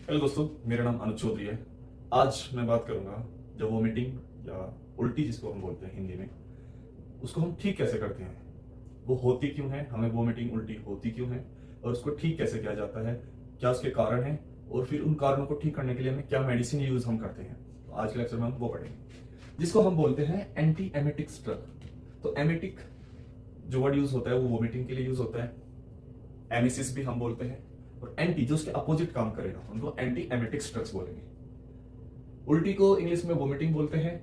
Hello दोस्तों, मेरा नाम अनुज चौधरी है। आज मैं बात करूंगा जो वोमिटिंग या उल्टी जिसको हम बोलते हैं हिंदी में, उसको हम ठीक कैसे करते हैं, वो होती क्यों है, हमें वोमिटिंग उल्टी होती क्यों है और उसको ठीक कैसे किया जाता है, क्या उसके कारण हैं और फिर उन कारणों को ठीक करने के लिए हमें क्या मेडिसिन यूज हम करते हैं। तो आज के लेक्चर में हम वो पढ़ेंगे जिसको हम बोलते हैं एंटी एमेटिक ड्रग। तो एमेटिक जो वर्ड यूज होता है वो वोमिटिंग के लिए यूज होता है, एमिसिस भी हम बोलते हैं, और एंटी जो उसके अपोजिट काम करेगा उनको एंटी एमेटिक ड्रग्स बोलेंगे। उल्टी को इंग्लिश में वोमिटिंग बोलते हैं,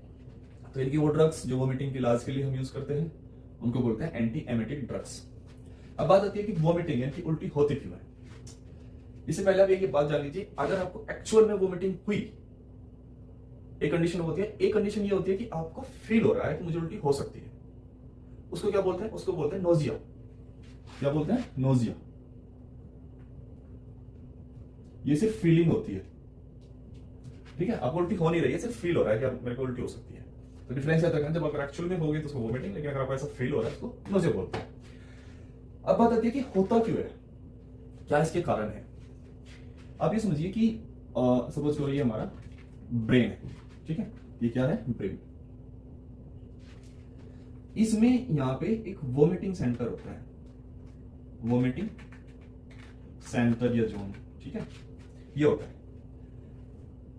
तो इनकी वो ड्रग्स जो वोमिटिंग के इलाज के लिए हम यूज करते हैं उनको बोलते हैं एंटी एमेटिक ड्रग्स। अब बात आती है कि वोमिटिंग यानी कि उल्टी होती क्यों है। इससे पहले आप ये बात जान लीजिए, अगर आपको एक्चुअल में वोमिटिंग हुई, एक कंडीशन होती है, एक कंडीशन ये होती है कि आपको फील हो रहा है कि मुझे उल्टी हो सकती है, उसको क्या बोलते हैं, उसको बोलते हैं नोजिया। क्या बोलते हैं? नोजिया। ये सिर्फ फीलिंग होती है, ठीक है, आपको उल्टी हो नहीं रही है, सिर्फ फील हो रहा है कि मेरे को उल्टी हो सकती है। तो डिफरेंस याद रखना, जब अगर एक्चुअल में होगी तो उसको वोमिटिंग, लेकिन अगर आपको ऐसा फील हो रहा है उसको नोजिया बोलते हैं। अब बात आती है कि होता क्यों है, क्या इसके कारण है। आप ये समझिए कि सपोज करो ये हमारा ब्रेन है, ठीक है, ये क्या है? ब्रेन। इसमें यहां पे एक वोमिटिंग सेंटर होता है, वोमिटिंग सेंटर या जोन, ठीक है, ये होता है।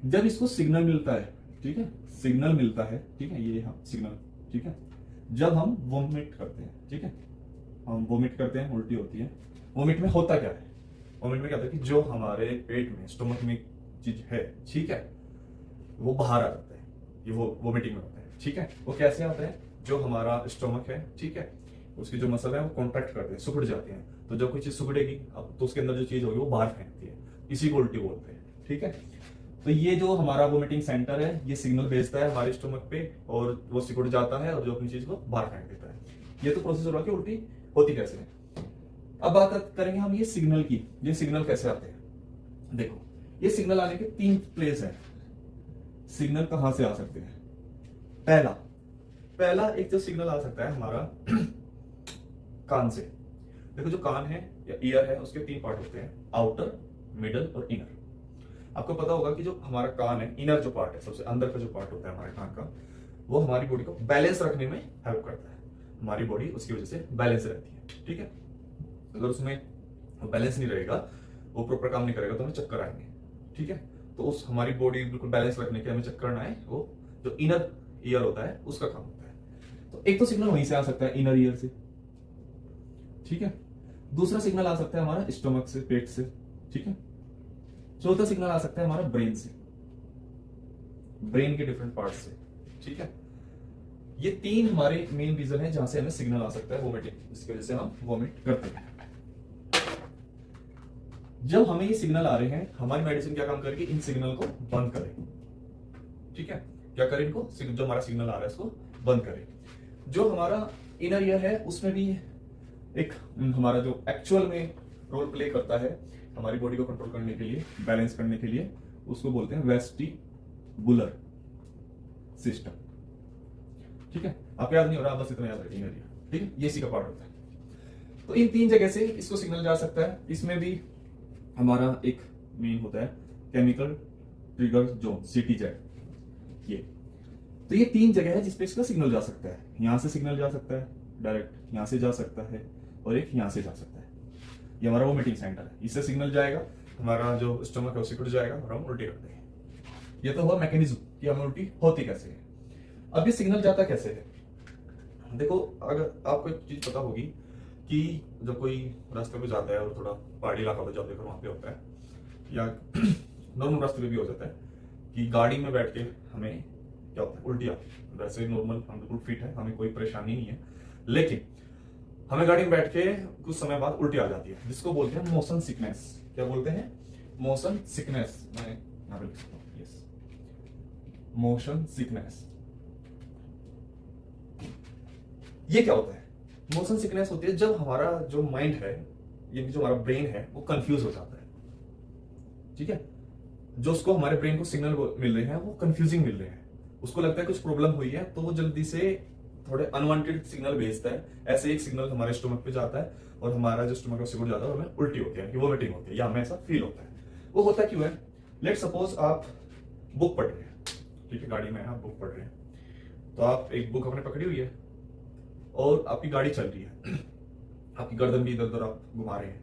जब इसको सिग्नल मिलता है, ठीक है, सिग्नल मिलता है, ठीक है, ये हम सिग्नल, ठीक है, जब हम वोमिट करते हैं, ठीक है, हम वोमिट करते हैं, उल्टी होती है। वोमिट में होता क्या है? वोमिट में क्या होता है कि जो हमारे पेट में, स्टोमक में चीज है, ठीक है, वो बाहर आ जाता है, ये वो वोमिटिंग में होता है, ठीक है। वो कैसे आता है? जो हमारा स्टोमक है, ठीक है, उसकी जो मसल है वो कॉन्ट्रैक्ट करते हैं, सिकुड़ जाती हैं। तो जब कोई चीज सिकुड़ेगी अब तो उसके अंदर जो चीज होगी वो बाहर फेंकती है, इसी को उल्टी बोलते हैं, ठीक है। तो ये जो हमारा वोमिटिंग सेंटर है ये सिग्नल भेजता है हमारे स्टोमक पे और वो सिकुड़ जाता है और जो अपनी चीज को बाहर फेंक देता है। ये तो प्रोसेस हो रहा है कि उल्टी होती कैसे है। अब बात करेंगे हम ये सिग्नल की, ये सिग्नल कैसे आते हैं। देखो, ये सिग्नल आने के 3 प्लेस है। सिग्नल कहां से आ सकते हैं? पहला एक जो सिग्नल आ सकता है हमारा कान से। देखो, जो कान है या ईयर है उसके 3 पार्ट होते हैं, आउटर, मिडल और इनर। आपको पता होगा कि जो हमारा कान है, इनर जो पार्ट है, सबसे अंदर का जो पार्ट होता है हमारे कान का, वो हमारी बॉडी को बैलेंस रखने में हेल्प करता है। हमारी बॉडी उसकी वजह से बैलेंस रहती है, ठीक है। अगर उसमें बैलेंस नहीं रहेगा, वो प्रॉपर काम नहीं करेगा तो हमें चक्कर आएंगे, ठीक है। तो उस हमारी बॉडी बिल्कुल बैलेंस रखने के हमें चक्कर ना आए, वो जो इनर ईयर होता है उसका काम होता है। तो एक तो सिग्नल वहीं से आ सकता है, इनर ईयर से, ठीक है। दूसरा सिग्नल आ सकता है हमारा स्टोमक से, पेट से, ठीक है। चौथा सिग्नल आ सकता है हमारा ब्रेन से, ब्रेन के डिफरेंट पार्ट से, ठीक है। ये 3 हमारे मेन रीजन है जहां से हमें सिग्नल आ सकता है वोमिटिंग, इसकी वजह से हम वोमिट करते हैं। जब हमें ये सिग्नल आ रहे हैं, हमारी मेडिसिन क्या काम करेगी? इन सिग्नल को बंद करेगी, ठीक है। क्या करें इनको? जो हमारा सिग्नल आ रहा है उसको बंद करें। जो हमारा इनर ईयर है उसमें भी एक हमारा जो एक्चुअल में रोल प्ले करता है हमारी बॉडी को कंट्रोल करने के लिए, बैलेंस करने के लिए, उसको बोलते हैं वेस्टिबुलर सिस्टम, ठीक है। आप याद नहीं हो रहा, बस इतना याद रखिए, इनर ईयर, ठीक है, ये इसी का पार्ट होता है। तो इन 3 जगह से इसको सिग्नल जा सकता है। इसमें भी हमारा एक मेन होता है केमिकल ट्रिगर जोन, CTZ। ये तो ये 3 जगह है जिसपे इसका सिग्नल जा सकता है। यहां से सिग्नल जा सकता है डायरेक्ट, यहां से जा सकता है और एक यहां से जा सकता है। ये हमारा वोमिटिंग सेंटर है, इससे सिग्नल जाएगा, हमारा जो स्टमक है वो सिकुड़ जाएगा और हम उल्टी कर देंगे। ये तो हुआ मैकेनिज्म कि हमें उल्टी होती कैसे है। अब ये सिग्नल जाता कैसे है? देखो, अगर आपको एक चीज पता होगी कि जब कोई रास्ते पे जाता है और थोड़ा पहाड़ी इलाका पे जाते वहां पे होता है, या नॉर्मल रास्ते पे भी हो जाता है कि गाड़ी में बैठ के हमें क्या होता है? उल्टियां। वैसे नॉर्मल हम बिल्कुल फिट है, हमें कोई परेशानी नहीं है, लेकिन हमें गाड़ी में बैठ के कुछ समय बाद उल्टी आ जाती है, जिसको बोलते हैं मोशन सिकनेस। क्या बोलते हैं? Motion sickness. मैं यहां पे लिख सकता हूं, यस, मोशन सिकनेस। ये क्या होता है? मोशन सिकनेस होती है जब हमारा जो माइंड है, ये जो हमारा ब्रेन है, वो कंफ्यूज हो जाता है, ठीक है। जो उसको हमारे ब्रेन को सिग्नल मिल रहे हैं वो कंफ्यूजिंग मिल रहे हैं, उसको लगता है कुछ प्रॉब्लम हुई है, तो वो जल्दी से थोड़े अनवांटेड सिग्नल भेजता है। ऐसे एक सिग्नल हमारे स्टोमक पे जाता है और हमारा जो स्टोमक सिकुड़ जाता है और हमें उल्टी होती है, वोमिटिंग होती है, या हमें ऐसा फील होता है। वो होता क्यों है? लेट सपोज आप बुक पढ़ रहे हैं, ठीक है, गाड़ी में आप बुक पढ़ रहे हैं, तो आप एक बुक आपने पकड़ी हुई है और आपकी गाड़ी चल रही है, आपकी गर्दन भी इधर उधर आप घुमा रहे हैं,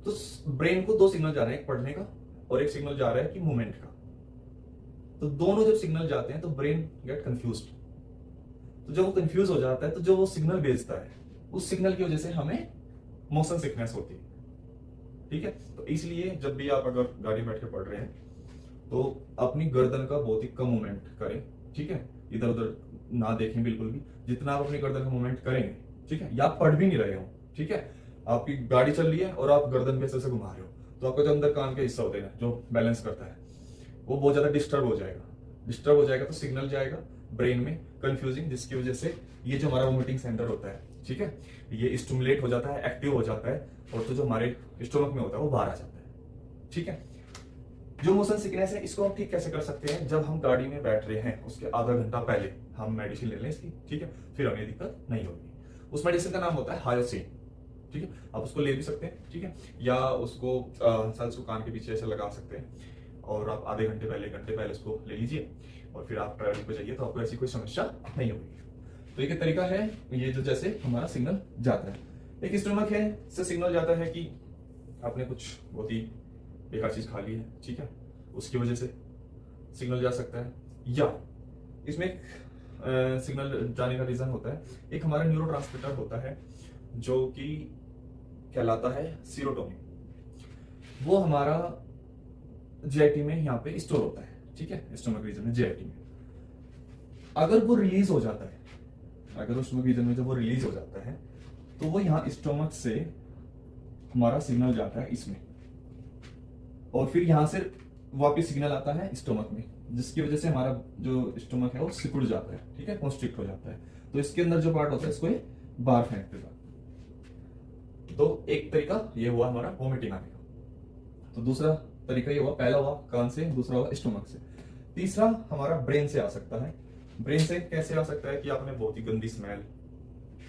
तो ब्रेन को दो सिग्नल जा रहे हैं, एक पढ़ने का और एक सिग्नल जा रहा है कि मूवमेंट का। तो दोनों जब सिग्नल जाते हैं तो ब्रेन गेट कंफ्यूज्ड। तो जब वो कंफ्यूज हो जाता है तो जो वो सिग्नल भेजता है उस सिग्नल की वजह से हमें मोशन सिकनेस होती है, ठीक है। तो इसलिए जब भी आप अगर गाड़ी में बैठ के पढ़ रहे हैं तो अपनी गर्दन का बहुत ही कम मूवमेंट करें, ठीक है, इधर उधर ना देखें बिल्कुल भी। जितना आप अपनी गर्दन का मूवमेंट करेंगे, ठीक है, या आप पढ़ भी नहीं रहे हो, ठीक है, आपकी गाड़ी चल रही है और आप गर्दन भी ऐसे घुमा रहे हो, तो आपका जो अंदर कान का हिस्सा होता है जो बैलेंस करता है वो बहुत ज्यादा डिस्टर्ब हो जाएगा, तो सिग्नल जाएगा ब्रेन में कंफ्यूजिंग, जिसकी वजह से ये जो हमारा वोमिटिंग सेंटर होता है, ठीक है, ये स्टिमुलेट हो जाता है, एक्टिव हो जाता है, और तो जो हमारे स्टोमक में होता है वो बाहर आ जाता है, ठीक है। जो मोशन सिकनेस है इसको हम ठीक कैसे कर सकते हैं, जब हम गाड़ी में बैठ रहे हैं उसके आधा घंटा पहले हम मेडिसिन ले लें इसकी, ठीक है, फिर हमें दिक्कत नहीं होगी। उस मेडिसिन का नाम होता है हायोसिन, ठीक है, आप उसको ले भी सकते हैं, ठीक है, या उसको उसको कान के पीछे ऐसे लगा सकते हैं और आप आधे घंटे पहले, घंटे पहले उसको ले लीजिए और फिर आप ट्रैवलिंग पे जाइए तो आपको ऐसी कोई समस्या नहीं होगी। तो एक तरीका है ये जो जैसे हमारा सिग्नल जाता है, एक स्टमक है, इससे सिग्नल जाता है कि आपने कुछ बहुत ही बेकार चीज खा ली है, ठीक है, उसकी वजह से सिग्नल जा सकता है। या इसमें सिग्नल जाने का रीजन होता है, एक हमारा न्यूरोट्रांसमीटर होता है जो कि कहलाता है सीरोटोनिन, वो हमारा जीआईटी में यहाँ पे स्टोर होता है, ठीक है, स्टमक रीजन में, जीआईटी में। अगर वो रिलीज हो जाता है, अगर उस स्टमक रीजन में जब वो रिलीज हो जाता है तो वो यहाँ स्टमक से हमारा सिग्नल जाता है इसमें, और फिर यहां से वापस सिग्नल आता है स्टमक में, जिसकी वजह से हमारा जो स्टमक है वो सिकुड़ जाता है, ठीक है, कॉन्स्ट्रिक्ट हो जाता है। तो इसके अंदर जो पार्ट होता है इसको ये बाहर फेंक देगा। तो एक तरीका ये हुआ हमारा वोमिटिंग आने का। तो दूसरा तरीका ये हुआ, पहला हुआ कान से, दूसरा हुआ स्टमक से, तीसरा हमारा ब्रेन से आ सकता है। ब्रेन से कैसे आ सकता है कि आपने बहुत ही गंदी स्मेल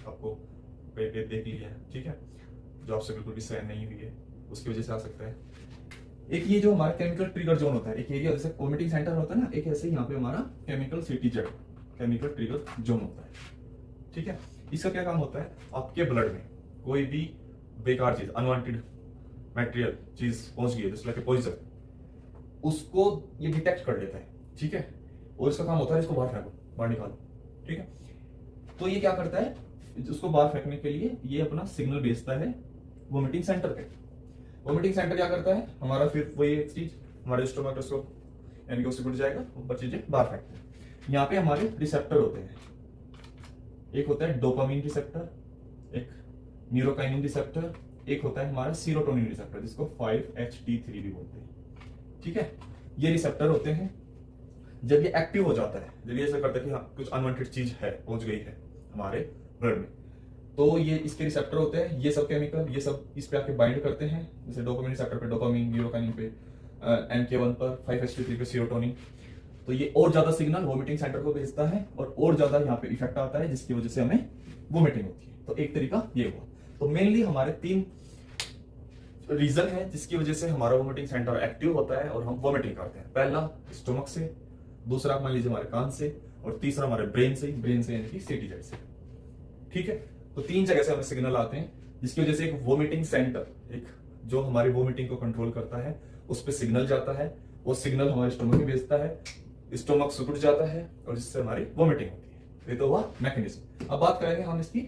आपको पेट देख ली है, ठीक है, जो आपसे बिल्कुल भी सहन नहीं हुई है, उसकी वजह से आ सकता है। एक ये जो हमारा केमिकल ट्रिगर जोन होता है, एक एरिया जैसे वोमिटिंग सेंटर होता है ना, एक ऐसे यहाँ पे हमारा केमिकल सीटीजेड, केमिकल ट्रिगर जोन होता है, ठीक है। इसका क्या काम होता है, आपके ब्लड में कोई भी बेकार चीज, अनवांटेड मटेरियल चीज पहुंच गई है, जैसे पॉइजन, उसको ये डिटेक्ट कर लेता है, ठीक है, और इसका काम होता है इसको बाहर फेंको, बाहर निकालो, ठीक है। तो ये क्या करता है, उसको बाहर फेंकने के लिए ये अपना सिग्नल भेजता है वोमिटिंग सेंटर पे। वोमिटिंग सेंटर क्या करता है हमारा, फिर वही एक चीज हमारे स्टोमक को यानी कि उससे घुट जाएगा, ऊपर चीजें बाहर फेंकते हैं। यहाँ पे हमारे रिसेप्टर होते हैं, एक होता है डोपामिन रिसेप्टर, एक न्यूरोकाइनिन रिसेप्टर, एक होता है हमारा सीरोटोनिन रिसेप्टर, जिसको 5-HT3 भी बोलते हैं, ठीक है। ये रिसेप्टर होते हैं, जब ये एक्टिव हो जाता है, जब ये ऐसा करता है कि हाँ कुछ अनवांटेड चीज है, पहुंच गई है हमारे ब्लड में, तो ये इसके रिसेप्टर होते हैं, ये सब केमिकल ये सब इस पे आके बाइंड करते हैं, जैसे डोपामिन रिसेप्टर पे डोपामिन, न्यूरोकाइनिन पे NK1 पर, 5-HT3 पे सीरोटोनिन। तो ये और ज्यादा सिग्नल वोमिटिंग सेंटर को भेजता है और ज्यादा यहाँ पे इफेक्ट आता है, जिसकी वजह से हमें वोमिटिंग होती है। तो एक तरीका ये हुआ। तो मेनली हमारे 3 रीजन है जिसकी वजह से हमारा वोमिटिंग सेंटर एक्टिव होता है और हम वोमिटिंग करते हैं। पहला स्टमक से, दूसरा मान लीजिए हमारे कान से, और तीसरा हमारे ब्रेन से यानी कि सीटीजेड से, ठीक है। तो 3 जगह से हमें सिग्नल आते हैं, जिसकी वजह से एक वोमिटिंग सेंटर, एक जो हमारी वोमिटिंग को कंट्रोल करता है, उस पर सिग्नल जाता है, वो सिग्नल हमारे स्टोमक में भेजता है, स्टोमक सिकुड़ जाता है और जिससे हमारी वोमिटिंग होती है। ये तो हुआ मैकेनिज्म। अब बात करेंगे हम इसकी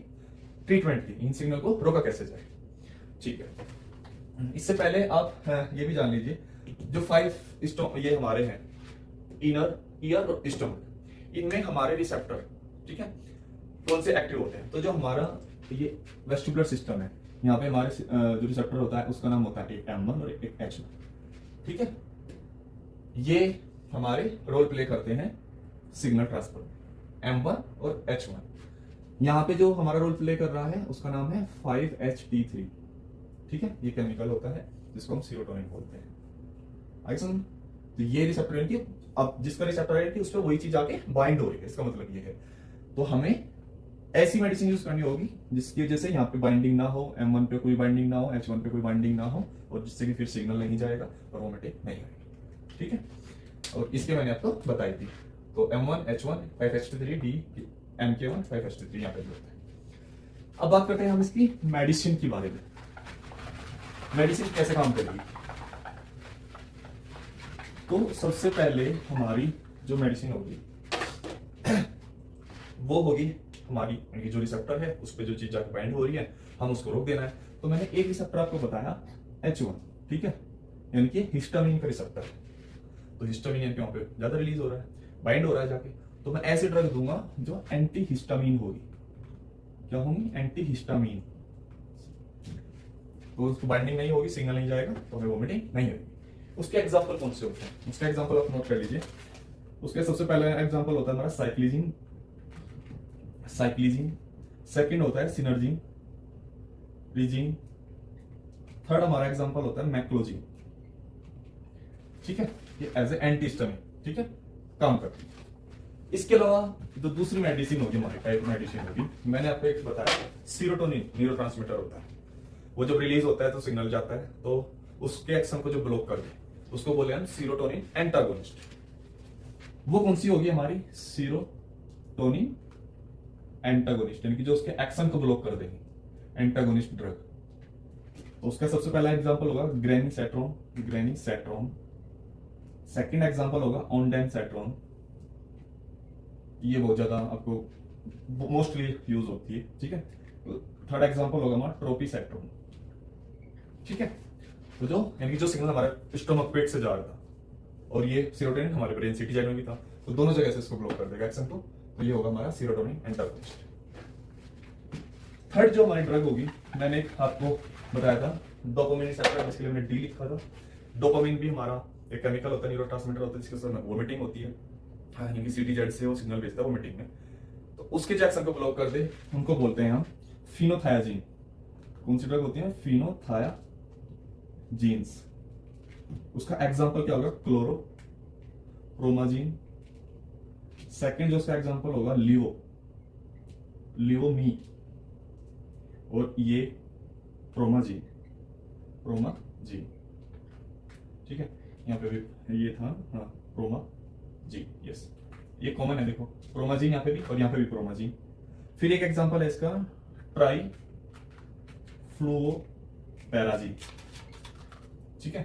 ट्रीटमेंट की, इन सिग्नल को रोका कैसे जाए, ठीक है। इससे पहले आप ये भी जान लीजिए, जो 5 ये हमारे हैं, इनर ईयर और स्टोमक, इनमें हमारे रिसेप्टर, ठीक है, कौन से एक्टिव होते हैं। तो जो हमारा ये वेस्टिबुलर सिस्टम है, यहाँ पे हमारे जो रिसेप्टर होता है उसका नाम होता है एक M1 और एक H1, ठीक है। ये हमारे रोल प्ले करते हैं सिग्नल ट्रांसफर में, M1 और H1। यहाँ पे जो हमारा रोल प्ले कर रहा है उसका नाम है 5-HT3, ठीक है। ये केमिकल होता है जिसको हम सीरोटोनिन बोलते हैं। आगे समझ। तो ये रिसेप्टर है कि अब जिसका रिसेप्टर है कि उस पर वही चीज आके बाइंड हो रही है, इसका मतलब ये है। तो हमें ऐसी मेडिसिन यूज करनी होगी जिसकी वजह से यहाँ पे बाइंडिंग ना हो, M1 पे कोई बाइंडिंग ना हो, H1 पे कोई बाइंडिंग ना हो, और जिससे कि फिर सिग्नल नहीं जाएगा और वोमिटिंग नहीं आएगी। ठीक है, और इसके मैंने आपको बताई थी। तो M1 H1 5H3 D MK1 5H3 यहाँ पे होता है। अब बात करते हैं हम इसकी मेडिसिन के बारे में। मेडिसिन कैसे काम करेगी? तो सबसे पहले हमारी जो मेडिसिन होगी वो होगी हमारी यानी जो रिसेप्टर है उस पर जो चीज जाकर बाइंड हो रही है हम उसको रोक देना है। तो मैंने एक रिसेप्टर आपको बताया H1, ठीक है, यानी कि हिस्टामिन का रिसेप्टर। तो हिस्टामिन यानी कि वहां पे ज्यादा रिलीज हो रहा है, बाइंड हो रहा है जाके, तो मैं ऐसी ड्रग दूंगा जो एंटी हिस्टामिन होगी। क्या होंगी? Anti histamine. तो उसको बाइंडिंग नहीं होगी, सिग्नल नहीं जाएगा, तो हमें वोमिटिंग नहीं होगी। उसके एग्जाम्पल कौन से होते हैं? उसका एग्जाम्पल आप नोट कर लीजिए। उसके सबसे पहला एग्जाम्पल होता है हमारा साइक्लिजिन, सेकंड होता है सिनर्जिन, रिजिन, थर्ड हमारा एग्जांपल होता है मैक्लोजिन। ठीक है, ये एज ए एंटीहिस्टामिन, ठीक है, काम करती है। इसके अलावा जो दूसरी मेडिसिन होगी हमारी टाइप मेडिसिन होगी, मैंने आपको एक बताया सीरोटोनिन न्यूरोट्रांसमीटर होता है। वो जब रिलीज होता है तो सिग्नल जाता है, तो उसके एक्शन को जो ब्लॉक कर दे उसको बोले हम सीरोटोनिन एंटागोनिस्ट। वो कौन सी होगी हमारी? सीरोटोनिन एंटागोनिस्ट, यानी कि जो उसके एक्शन को ब्लॉक कर देगी, एंटागोनिस्ट ड्रग। तो उसका सबसे पहला एग्जांपल होगा ग्रेनिसेट्रोन, सेकंड एग्जांपल होगा ऑनडेनसेट्रोन। ये बहुत ज्यादा आपको मोस्टली यूज होती है, ठीक है। थर्ड एग्जांपल होगा हमारा ट्रोपिसेट्रोन, ठीक है। तो जो यानी कि जो सिग्नल हमारे स्टोमक पेट से जा रहा था और ये सीरोटोनिन हमारे ब्रेन सिटी साइड में भी था, तो दोनों जगह से इसको ब्लॉक कर देगा एक्शन को। तो ये होगा हमारा सीरोटोनिन एंटागोनिस्ट। थर्ड जो हमारी ड्रग होगी, मैंने आपको बताया था डोपामिन रिसेप्टर, इसके लिए मैंने डी लिखा था। डोपामिन भी हमारा एक केमिकल होता है, न्यूरोट्रांसमीटर होता है, जिसके साथ वोमिटिंग होती है, यानी कि सीटीजेड से वो सिग्नल भेजता है वोमिटिंग में। तो उसके जो एक्शन को ब्लॉक कर दे उनको बोलते हैं हम फिनोथायाजीन। कौन सी ड्रग होती है? फिनोथायाजीन्स। उसका एग्जांपल क्या होगा? क्लोरोप्रोमाजीन। सेकंड जो उसका एग्जांपल होगा लिवोमी, और ये प्रोमाजीन, ठीक है। यहाँ पे भी ये था, हाँ, प्रोमाजीन, यस, ये कॉमन है, देखो प्रोमाजीन यहाँ पे भी और यहाँ पे भी प्रोमाजीन। फिर एक एग्जांपल है इसका ट्राइफ्लुओपेराजीन, ठीक है।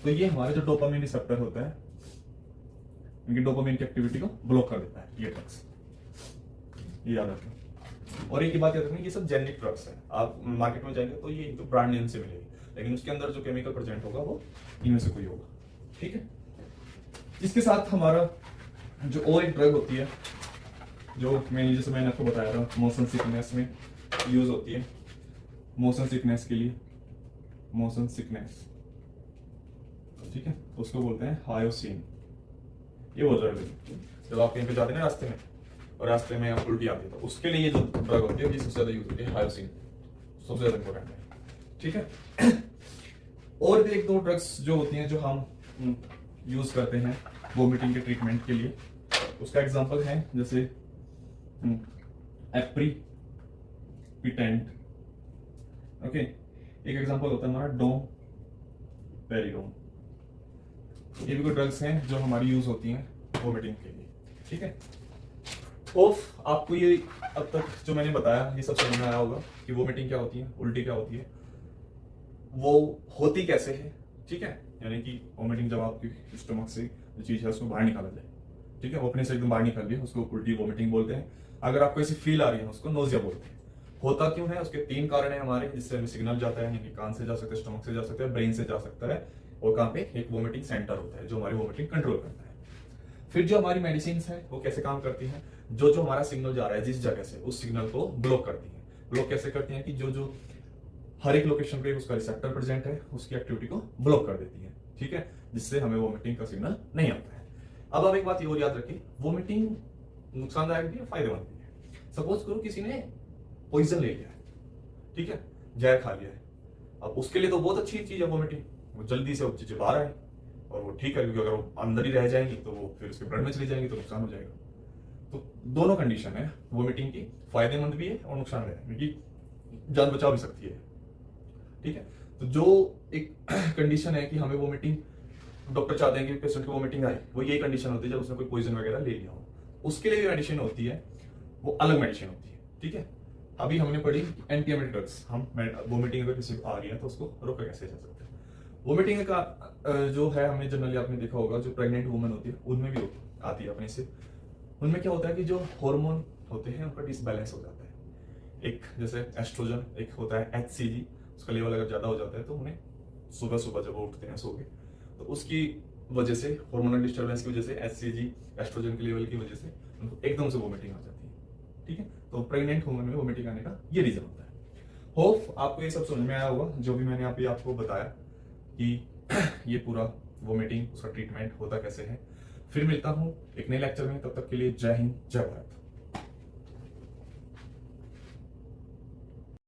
तो ये हमारे जो डोपामिन रिसेप्टर होता है, इनकी डोपामिन की एक्टिविटी को ब्लॉक कर देता है ये ड्रग्स, ये याद रखना। और एक ही बात याद रखनी, ये सब जेनेरिक ड्रग्स है। आप मार्केट में जाएंगे तो ये ब्रांड नेम से मिलेगी, लेकिन उसके अंदर जो केमिकल प्रेजेंट होगा वो इनमें से कोई होगा, ठीक है। इसके साथ हमारा जो और एक ड्रग होती है जो मेनली, जैसे मैंने आपको बताया था, मोशन सिकनेस में यूज होती है। मोशन सिकनेस के लिए, मोशन सिकनेस, ठीक है, उसको बोलते हैं हायोसिन। ये वो ड्रग है जब आप कहीं पे जाते हैं ना रास्ते में, और रास्ते में आप उल्टी आती है, तो उसके लिए ये जो ड्रग होती है ये सबसे ज्यादा यूज होती है, हायोसिन, सबसे ज्यादा इंपॉर्टेंट है, ठीक है। और भी एक दो ड्रग्स जो होती हैं जो हम यूज करते हैं वोमिटिंग के ट्रीटमेंट के लिए, उसका एग्जांपल है जैसे एप्रीपिटेंट, ओके। एक एग्जांपल होता है हमारा डोमपेरिडोन। ये भी कोई ड्रग्स हैं जो हमारी यूज होती हैं वोमिटिंग के लिए, ठीक है। होप आपको ये अब तक जो मैंने बताया ये सब समझ में आया होगा कि वोमिटिंग क्या होती है, उल्टी क्या होती है, वो होती कैसे है, ठीक है। यानी कि वोमिटिंग जब आपकी स्टमक से जो चीज है उसको बाहर निकाला जाए, ठीक है, वो अपने से एकदम बाहर निकल गई, उसको उल्टी वोमिटिंग बोलते हैं। अगर आपको ऐसी फील आ रही है उसको नोजिया बोलते हैं। होता क्यों है? उसके 3 कारण है हमारे, जिससे हमें सिग्नल जाता है, यानी कान से जा सकता है, स्टमक से जा सकता है, ब्रेन से जा सकता है, और कहाँ पे? एक वोमिटिंग सेंटर होता है जो हमारी वोमिटिंग कंट्रोल करता है। फिर जो हमारी मेडिसिन है वो कैसे काम करती है? जो हमारा सिग्नल जा रहा है जिस जगह से, उस सिग्नल को ब्लॉक करती है। ब्लॉक कैसे करती है? कि जो हर एक लोकेशन पे उसका रिसेप्टर प्रेजेंट है उसकी एक्टिविटी को ब्लॉक कर देती है, ठीक है, जिससे हमें वोमिटिंग का सिग्नल नहीं आता है। अब आप एक बात ये और याद रखिए, वोमिटिंग नुकसानदायक भी है, फायदेमंद भी है। सपोज करो किसी ने पॉइजन ले लिया है, ठीक है, जहर खा लिया है, अब उसके लिए तो बहुत अच्छी चीज है वोमिटिंग, वो जल्दी से वो चीजें बाहर आए और वो ठीक है, क्योंकि अगर वो अंदर ही रह जाएंगी तो वो फिर उसके ब्लड में चली जाएंगी तो नुकसान हो जाएगा। तो दोनों कंडीशन है वोमिटिंग की, फायदेमंद भी है और नुकसानदायक, क्योंकि जान बचा भी सकती है, ठीक है। तो जो एक कंडीशन है कि हमें वोमिटिंग डॉक्टर चाहते हैं कि पेशेंट की वोमिटिंग आए, वो यही कंडीशन होती है जब उसने कोई पॉइजन वगैरह ले लिया हो। उसके लिए भी मेडिसिन होती है, वो अलग मेडिसिन होती है, ठीक है। अभी हमने पढ़ी एंटी एमेटिक ड्रग्स, हम वोमिटिंग अगर किसी को आ रही है तो उसको रोका कैसे जा सकते हैं। वोमिटिंग का जो है, हमने जनरली आपने देखा होगा जो प्रेग्नेंट वुमन होती है उनमें भी आती है अपने से। उनमें क्या होता है कि जो हार्मोन होते हैं उनका डिसबैलेंस हो जाता है। एक जैसे एस्ट्रोजन, एक होता है HCG, उसका लेवल अगर ज्यादा हो जाता है तो उन्हें सुबह सुबह जब वो उठते हैं सो के, तो उसकी वजह से, हार्मोनल डिस्टर्बेंस की वजह से, HCG एस्ट्रोजन के लेवल की वजह से उनको एकदम से वोमिटिंग आ जाती है, ठीक है। तो प्रेग्नेंट वुमन में वोमिटिंग आने का ये रीजन होता है। होप आपको ये सब समझ में आया होगा जो भी मैंने यहाँ पे आपको बताया कि ये पूरा वोमिटिंग, उसका ट्रीटमेंट होता कैसे है। फिर मिलता हूँ एक नए लेक्चर में, तब तक के लिए जय हिंद जय भारत।